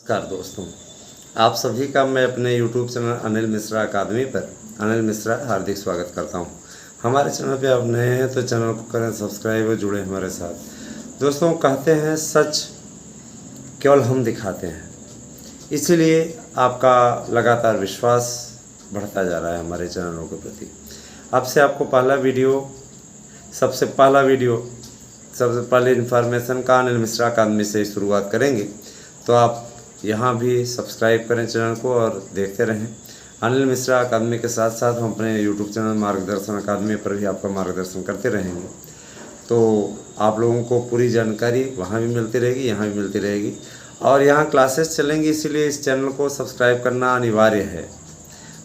नमस्कार दोस्तों, आप सभी का मैं अपने YouTube चैनल अनिल मिश्रा अकादमी पर अनिल मिश्रा हार्दिक स्वागत करता हूं। हमारे चैनल पे आप नए हैं तो चैनल को करें सब्सक्राइब और जुड़े हमारे साथ। दोस्तों, कहते हैं सच केवल हम दिखाते हैं, इसीलिए आपका लगातार विश्वास बढ़ता जा रहा है हमारे चैनलों के प्रति। आपसे आपको सबसे पहले इन्फॉर्मेशन का अनिल मिश्रा अकादमी से शुरुआत करेंगे, तो आप यहाँ भी सब्सक्राइब करें चैनल को और देखते रहें। अनिल मिश्रा अकादमी के साथ साथ हम अपने यूट्यूब चैनल मार्गदर्शन अकादमी पर भी आपका मार्गदर्शन करते रहेंगे, तो आप लोगों को पूरी जानकारी वहाँ भी मिलती रहेगी, यहाँ भी मिलती रहेगी। और यहाँ क्लासेस चलेंगी, इसीलिए इस चैनल को सब्सक्राइब करना अनिवार्य है।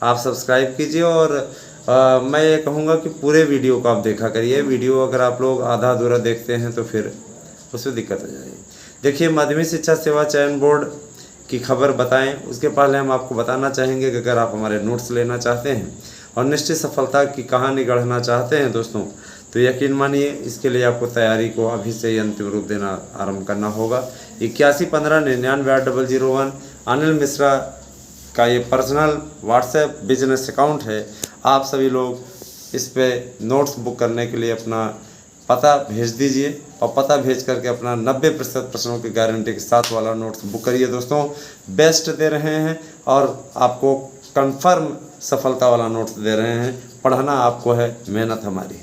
आप सब्सक्राइब कीजिए और मैं ये कहूँगा कि पूरे वीडियो को आप देखा करिए। वीडियो अगर आप लोग आधा अधूरा देखते हैं तो फिर उसमें दिक्कत हो जाएगी। देखिए, माध्यमिक शिक्षा सेवा चयन बोर्ड की खबर बताएं, उसके पहले हम आपको बताना चाहेंगे कि अगर आप हमारे नोट्स लेना चाहते हैं और निश्चित सफलता की कहानी गढ़ना चाहते हैं दोस्तों, तो यकीन मानिए इसके लिए आपको तैयारी को अभी से ही अंतिम रूप देना आरंभ करना होगा। 8115998001 अनिल मिश्रा का ये पर्सनल व्हाट्सएप बिजनेस अकाउंट है। आप सभी लोग इस पर नोट्स बुक करने के लिए अपना पता भेज दीजिए और पता भेज करके अपना 90% प्रश्नों की गारंटी के साथ वाला नोट्स बुक करिए। दोस्तों, बेस्ट दे रहे हैं और आपको कंफर्म सफलता वाला नोट्स दे रहे हैं। पढ़ना आपको है, मेहनत हमारी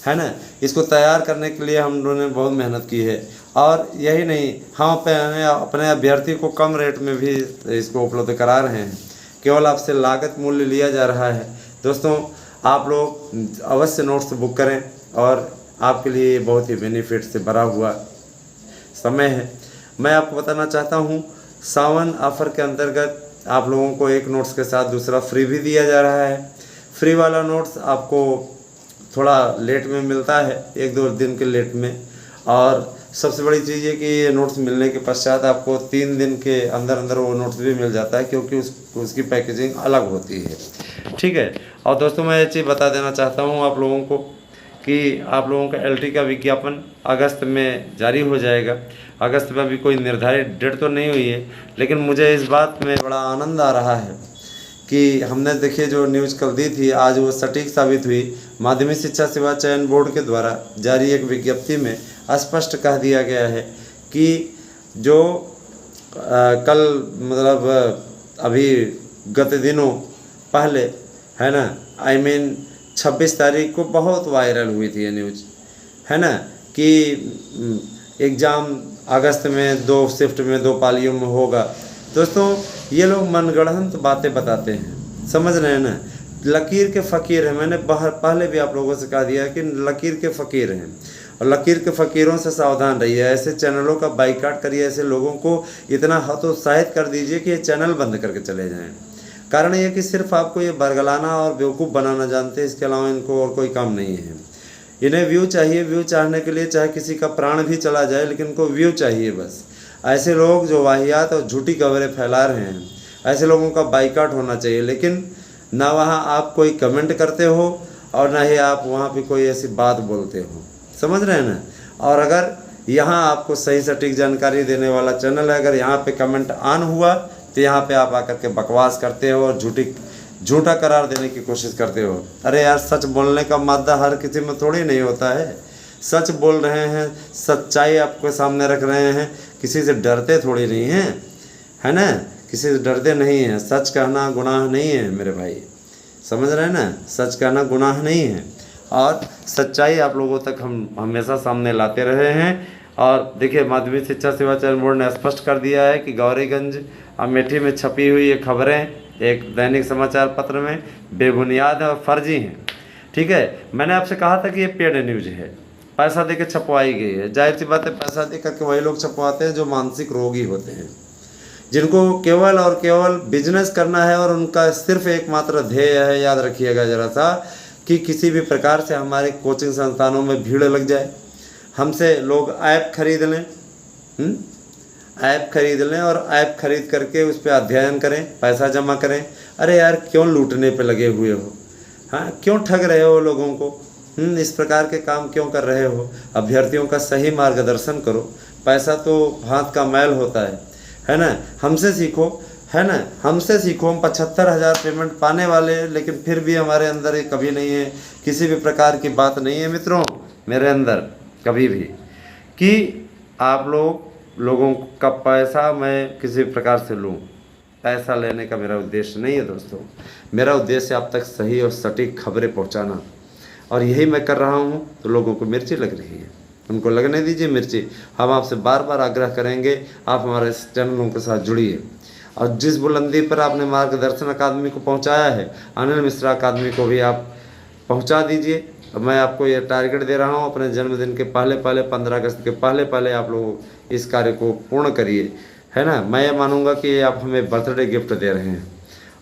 है ना। इसको तैयार करने के लिए हम लोगों ने बहुत मेहनत की है, और यही नहीं, हम अपने अभ्यर्थी को कम रेट में भी इसको उपलब्ध करा रहे हैं। केवल आपसे लागत मूल्य लिया जा रहा है। दोस्तों, आप लोग अवश्य नोट्स बुक करें और आपके लिए बहुत ही बेनिफिट से भरा हुआ समय है। मैं आपको बताना चाहता हूँ, सावन ऑफर के अंतर्गत आप लोगों को एक नोट्स के साथ दूसरा फ्री भी दिया जा रहा है। फ्री वाला नोट्स आपको थोड़ा लेट में मिलता है, 1-2 दिन के लेट में, और सबसे बड़ी चीज़ ये कि ये नोट्स मिलने के पश्चात आपको 3 दिन के अंदर अंदर वो नोट्स भी मिल जाता है, क्योंकि उसकी पैकेजिंग अलग होती है। ठीक है। और दोस्तों, मैं ये चीज़ बता देना चाहता हूँ आप लोगों को कि आप लोगों का LT का विज्ञापन अगस्त में जारी हो जाएगा। अगस्त में अभी कोई निर्धारित डेट तो नहीं हुई है, लेकिन मुझे इस बात में बड़ा आनंद आ रहा है कि हमने देखिए जो न्यूज़ कल दी थी, आज वो सटीक साबित हुई। माध्यमिक शिक्षा सेवा चयन बोर्ड के द्वारा जारी एक विज्ञप्ति में स्पष्ट कह दिया गया है कि जो कल मतलब अभी गत दिनों पहले है ना, 26 तारीख को बहुत वायरल हुई थी ये न्यूज़, है ना, कि एग्ज़ाम अगस्त में 2 शिफ्ट में 2 पालियों में होगा। दोस्तों, ये लोग मनगढ़ंत बातें बताते हैं, समझ रहे हैं ना। लकीर के फ़कीर हैं। मैंने पहले भी आप लोगों से कहा दिया कि लकीर के फ़कीर हैं, और लकीर के फ़कीरों से सावधान रहिए। ऐसे चैनलों का बाइकाट करिए, ऐसे लोगों को इतना हतोत्साहित कर दीजिए कि ये चैनल बंद करके चले जाएँ। कारण ये कि सिर्फ आपको ये बरगलाना और बेवकूफ़ बनाना जानते हैं, इसके अलावा इनको और कोई काम नहीं है। इन्हें व्यू चाहिए, व्यू चाहने के लिए चाहे किसी का प्राण भी चला जाए, लेकिन इनको व्यू चाहिए बस। ऐसे लोग जो वाहियात और झूठी खबरें फैला रहे हैं, ऐसे लोगों का बाइकाट होना चाहिए। लेकिन ना वहाँ आप कोई कमेंट करते हो और ना ही आप वहाँ पे कोई ऐसी बात बोलते हो, समझ रहे हैं ना। और अगर यहाँ आपको सही सटीक जानकारी देने वाला चैनल है, अगर यहाँ पे कमेंट ऑन हुआ तो यहाँ पे आप आकर के बकवास करते हो और झूठा करार देने की कोशिश करते हो। अरे यार, सच बोलने का मादा हर किसी में थोड़ी नहीं होता है। सच बोल रहे हैं, सच्चाई आपके सामने रख रहे हैं, किसी से डरते थोड़ी नहीं हैं, है ना। किसी से डरते नहीं हैं। सच कहना गुनाह नहीं है मेरे भाई, समझ रहे हैं ना। सच कहना गुनाह नहीं है, और सच्चाई आप लोगों तक हम हमेशा सामने लाते रहे हैं। और देखिए, माध्यमिक शिक्षा सेवा चयन बोर्ड ने स्पष्ट कर दिया है कि गौरीगंज अमेठी में छपी हुई ये खबरें एक दैनिक समाचार पत्र में बेबुनियाद और फर्जी हैं। ठीक है। मैंने आपसे कहा था कि ये पेड न्यूज़ है, पैसा दे के छपवाई गई है। जाहिर सी बात है, पैसा दे करके वही लोग छपवाते हैं जो मानसिक रोगी होते हैं, जिनको केवल और केवल बिजनेस करना है, और उनका सिर्फ एकमात्र ध्येय है, याद रखिएगा ज़रा सा, कि किसी भी प्रकार से हमारे कोचिंग संस्थानों में भीड़ लग जाए, हमसे लोग ऐप खरीद लें, ऐप खरीद लें और ऐप खरीद करके उस पर अध्ययन करें, पैसा जमा करें। अरे यार, क्यों लूटने पे लगे हुए हो? हाँ, क्यों ठग रहे हो लोगों को? इस प्रकार के काम क्यों कर रहे हो? अभ्यर्थियों का सही मार्गदर्शन करो। पैसा तो हाथ का मैल होता है ना, हमसे सीखो, है ना, हमसे सीखो। हम 75,000 पेमेंट पाने वाले हैं, लेकिन फिर भी हमारे अंदर ये कभी नहीं है, किसी भी प्रकार की बात नहीं है मित्रों मेरे अंदर कभी भी कि आप लोगों का पैसा मैं किसी प्रकार से लूँ। पैसा लेने का मेरा उद्देश्य नहीं है दोस्तों, मेरा उद्देश्य आप तक सही और सटीक खबरें पहुंचाना, और यही मैं कर रहा हूं। तो लोगों को मिर्ची लग रही है, उनको लगने दीजिए मिर्ची। हम आपसे बार बार आग्रह करेंगे, आप हमारे इस चैनलों के साथ जुड़िए, और जिस बुलंदी पर आपने मार्गदर्शन अकादमी को पहुंचाया है, अनिल मिश्रा अकादमी को भी आप पहुंचा दीजिए। मैं आपको ये टारगेट दे रहा हूं, अपने जन्मदिन के पहले 15 अगस्त के पहले आप लोग इस कार्य को पूर्ण करिए, है ना। मैं ये मानूंगा कि आप हमें बर्थडे गिफ्ट दे रहे हैं,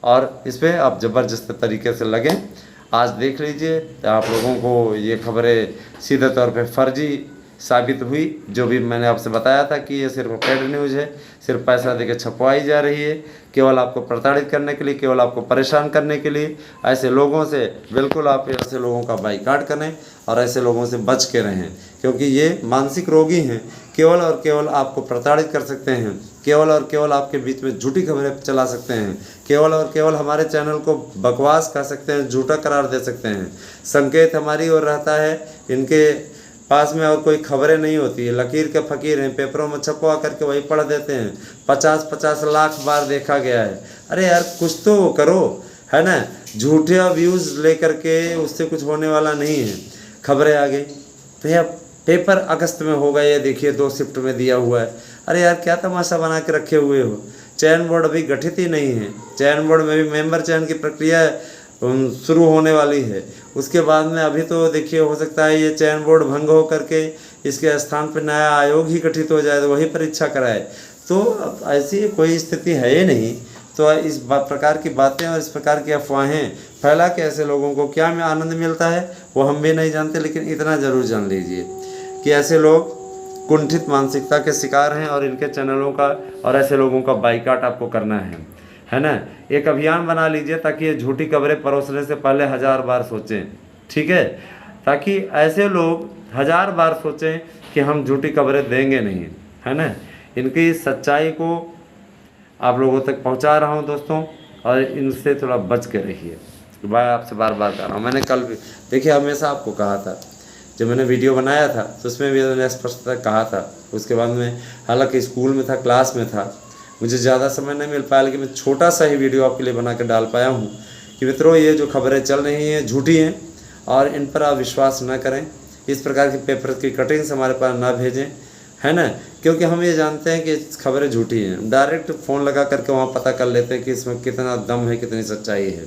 और इस पर आप ज़बरदस्त तरीके से लगें। आज देख लीजिए, आप लोगों को ये खबरें सीधे तौर पे फर्जी साबित हुई। जो भी मैंने आपसे बताया था कि ये सिर्फ पेड न्यूज़ है, सिर्फ पैसा देकर छपवाई जा रही है, केवल आपको प्रताड़ित करने के लिए, केवल आपको परेशान करने के लिए। ऐसे लोगों से बिल्कुल आप ऐसे लोगों का बाइकाट करें और ऐसे लोगों से बच के रहें, क्योंकि ये मानसिक रोगी हैं। केवल और केवल आपको प्रताड़ित कर सकते हैं, केवल और केवल आपके बीच में झूठी खबरें चला सकते हैं, केवल और केवल हमारे चैनल को बकवास कर सकते हैं, झूठा करार दे सकते हैं। संकेत हमारी ओर रहता है, इनके पास में और कोई खबरें नहीं होती है। लकीर के फ़कीर हैं, पेपरों में छपवा करके वही पढ़ देते हैं। 50-50 लाख बार देखा गया है। अरे यार कुछ तो करो, है ना। झूठे व्यूज़ लेकर के उससे कुछ होने वाला नहीं है। खबरें आ गई भैया, पेपर अगस्त में होगा, ये देखिए 2 शिफ्ट में दिया हुआ है। अरे यार क्या तमाशा बना के रखे हुए हो। चयन बोर्ड अभी गठित ही नहीं है, चयन बोर्ड में भी मेंबर चयन की प्रक्रिया शुरू होने वाली है। उसके बाद में अभी तो देखिए हो सकता है ये चयन बोर्ड भंग हो करके इसके स्थान पर नया आयोग ही गठित हो जाए, तो वही परीक्षा कराए। तो ऐसी कोई स्थिति है ही नहीं। तो इस प्रकार की बातें और इस प्रकार की अफवाहें फैला के ऐसे लोगों को क्या में आनंद मिलता है वो हम भी नहीं जानते, लेकिन इतना ज़रूर जान लीजिए कि ऐसे लोग कुंठित मानसिकता के शिकार हैं, और इनके चैनलों का और ऐसे लोगों का बाइकाट आपको करना है ना। एक अभियान बना लीजिए ताकि ये झूठी खबरें परोसने से पहले 1000 बार सोचें, ठीक है, ताकि ऐसे लोग 1000 बार सोचें कि हम झूठी खबरें देंगे नहीं, है ना। इनकी सच्चाई को आप लोगों तक पहुंचा रहा हूं दोस्तों, और इनसे थोड़ा बच के रहिए। मैं आपसे बार बार कह रहा हूँ, मैंने कल भी देखिए हमेशा आपको कहा था, जब मैंने वीडियो बनाया था तो उसमें भी मैंने स्पष्टता कहा था। उसके बाद में हालांकि स्कूल में था, क्लास में था, मुझे ज़्यादा समय नहीं मिल पाया, लेकिन मैं छोटा सा ही वीडियो आपके लिए बना के डाल पाया हूँ कि मित्रों ये जो खबरें चल रही हैं झूठी हैं, और इन पर आप विश्वास न करें। इस प्रकार के पेपर की कटिंग्स हमारे पास ना भेजें, है ना, क्योंकि हम ये जानते हैं कि खबरें झूठी हैं। डायरेक्ट फ़ोन लगा करके वहाँ पता कर लेते हैं कि इसमें कितना दम है, कितनी सच्चाई है,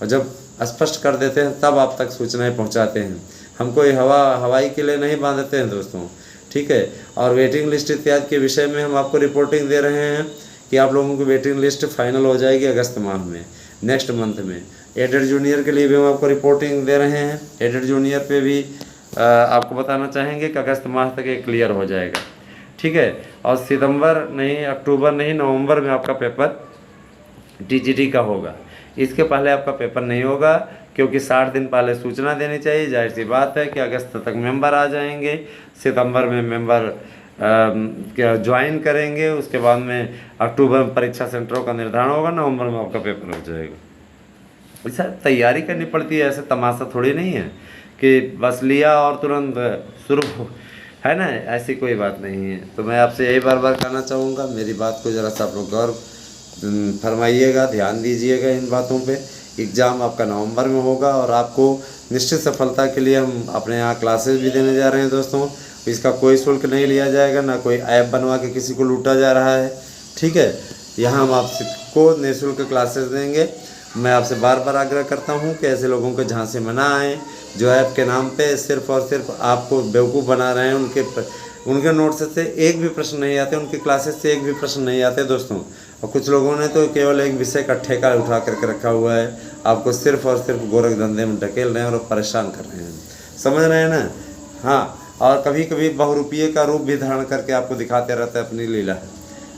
और जब स्पष्ट कर देते हैं तब आप तक सूचनाएँ पहुँचाते हैं। हम कोई हवाई के लिए नहीं बांधते हैं दोस्तों, ठीक है। और वेटिंग लिस्ट इत्यादि के विषय में हम आपको रिपोर्टिंग दे रहे हैं कि आप लोगों की वेटिंग लिस्ट फाइनल हो जाएगी अगस्त माह में, नेक्स्ट मंथ में। एडेड जूनियर के लिए भी हम आपको रिपोर्टिंग दे रहे हैं। एडेड जूनियर पे भी आपको बताना चाहेंगे कि अगस्त माह तक ये क्लियर हो जाएगा, ठीक है। और सितंबर नहीं, अक्टूबर नहीं, नवंबर में आपका पेपर टीजीटी का होगा। इसके पहले आपका पेपर नहीं होगा, क्योंकि 60 दिन पहले सूचना देनी चाहिए। जाहिर सी बात है कि अगस्त तक मेंबर आ जाएंगे, सितंबर में मेंबर क्या ज्वाइन करेंगे, उसके बाद में अक्टूबर में परीक्षा सेंटरों का निर्धारण होगा, नवंबर में आपका पेपर हो जाएगा। ऐसा तैयारी करनी पड़ती है, ऐसे तमाशा थोड़ी नहीं है कि बस लिया और तुरंत शुरू है ना, ऐसी कोई बात नहीं है। तो मैं आपसे यही बार बार कहना चाहूँगा, मेरी बात को ज़रा सा आप लोग गौर फरमाइएगा, ध्यान दीजिएगा इन बातों पे। एग्ज़ाम आपका नवंबर में होगा, और आपको निश्चित सफलता के लिए हम अपने यहाँ क्लासेस भी देने जा रहे हैं दोस्तों। इसका कोई शुल्क नहीं लिया जाएगा, ना कोई ऐप बनवा के किसी को लूटा जा रहा है, ठीक है। यहाँ हम आपको निःशुल्क क्लासेस देंगे। मैं आपसे बार बार आग्रह करता हूँ कि ऐसे लोगों के झांसे में ना आएँ जो ऐप के नाम पे सिर्फ़ और सिर्फ आपको बेवकूफ़ बना रहे हैं। उनके नोट्स से एक भी प्रश्न नहीं आते, उनकी क्लासेस से एक भी प्रश्न नहीं आते दोस्तों। और कुछ लोगों ने तो केवल एक विषय का ठेका उठा करके रखा हुआ है, आपको सिर्फ और सिर्फ गोरख धंधे में ढकेल रहे हैं और परेशान कर रहे हैं, समझ रहे हैं ना। हाँ, और कभी कभी बहुरूपये का रूप भी धारण करके आपको दिखाते रहते हैं अपनी लीला।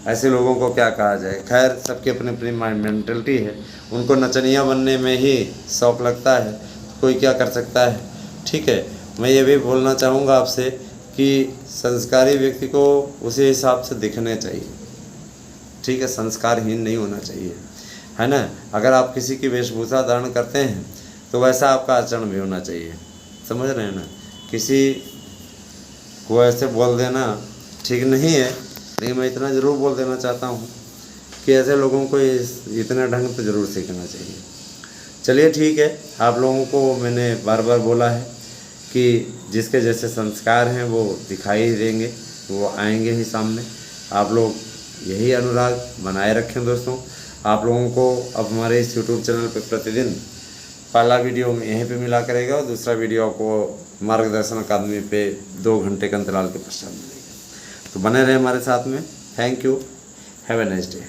ऐसे लोगों को क्या कहा जाए। खैर, सबकी अपनी अपनी मेंटलिटी है, उनको नचनिया बनने में ही शौक़ लगता है, कोई क्या कर सकता है, ठीक है। मैं ये भी बोलना चाहूँगा आपसे कि संस्कारी व्यक्ति को उसी हिसाब से दिखने चाहिए, ठीक है, संस्कारहीन नहीं होना चाहिए, है ना। अगर आप किसी की वेशभूषा धारण करते हैं तो वैसा आपका आचरण भी होना चाहिए, समझ रहे हैं ना। किसी को ऐसे बोल देना ठीक नहीं है, लेकिन मैं इतना ज़रूर बोल देना चाहता हूँ कि ऐसे लोगों को इतना ढंग तो ज़रूर सीखना चाहिए। चलिए ठीक है, आप लोगों को मैंने बार बार बोला है कि जिसके जैसे संस्कार हैं वो दिखाई ही देंगे, वो आएंगे ही सामने। आप लोग यही अनुराग बनाए रखें दोस्तों। आप लोगों को अब हमारे इस यूट्यूब चैनल पे प्रतिदिन पहला वीडियो यहीं पे मिला करेगा और दूसरा वीडियो आपको मार्गदर्शन अकादमी पे 2 घंटे के अंतराल के पश्चात मिलेगा। तो बने रहे हमारे साथ में। Thank you, have a nice day.